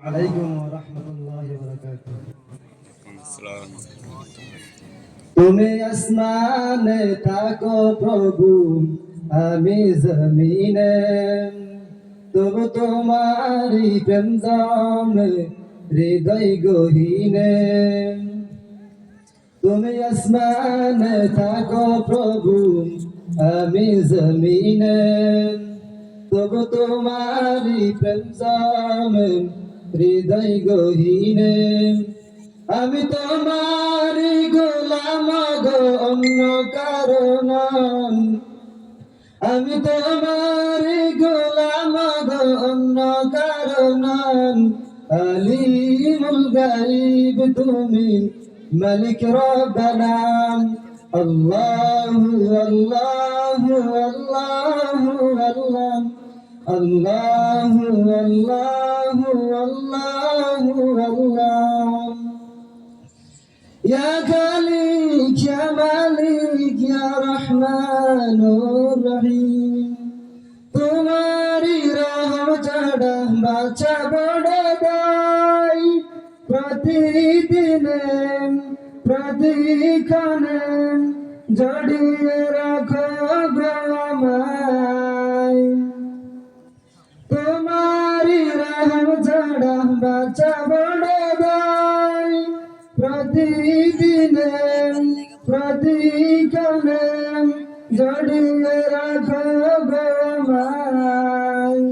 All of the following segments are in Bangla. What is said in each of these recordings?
আলাইকুম ওয়া রাহমাতুল্লাহি ওয়া বারাকাতুহু। আসসালাম। তুমি আসমানে থাকো প্রভু, আমি জমিনে, তবু তোমারি প্রেম জমে হৃদয় গহীনে। তুমি আসমানে থাকো প্রভু, আমি জমিনে, তবু তোমারি প্রেম জমে হৃদয় গহীনে। আমি তোমারি গোলাম গো, অন্য কারণ আমি তোমারি গোলাম গো, অন্য কারণ। আলিমুল গায়ব তুমি, মালিক রব্বানা। আল্লাহু আল্লাহু আল্লাহু আল্লাহ, আল্লাহু আল্লাহু আল্লাহু আল্লাহ। يا خالق يا مالك يا رحمن الرحيم তোমারি রহম ছাড়া বাঁচা বড় দায়। প্রতিদিনে প্রতিক্ষণে জড়িয়ে রাখো গো আমায়। তোমারি রহম ছাড়া বাঁচা বড় দায়। প্রতিদিনে প্রতিক্ষণে জড়িয়ে রাখো গো আমায়।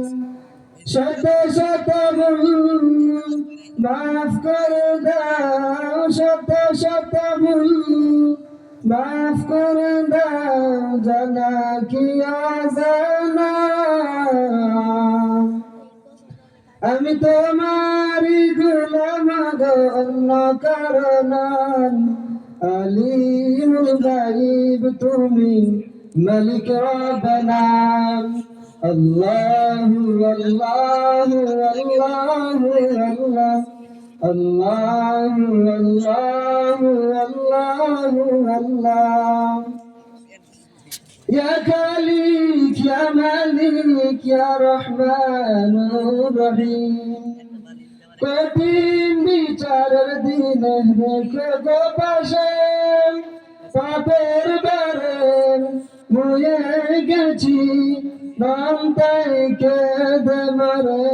শত শত ভুল মাফ করে দাও, শত শত ভুল মাফ করে দাও, জানা কি অজানা। আমি তোমারি গোলাম গো, অন্য কারণ। আলিমুল গায়ব তুমি, মালিক রব্বানা। আল্লাহু আল্লাহু আল্লাহু আল্লাহ, আল্লাহু আল্লাহু আল্লাহু আল্লাহ। يا خالق يا مالك يا رحمن الرحيم কঠিন বিচারের দিনে রেখে গো পাশে, পাপের বারে মুয়ে গেছি, নাম তাই কেঁদে মরে।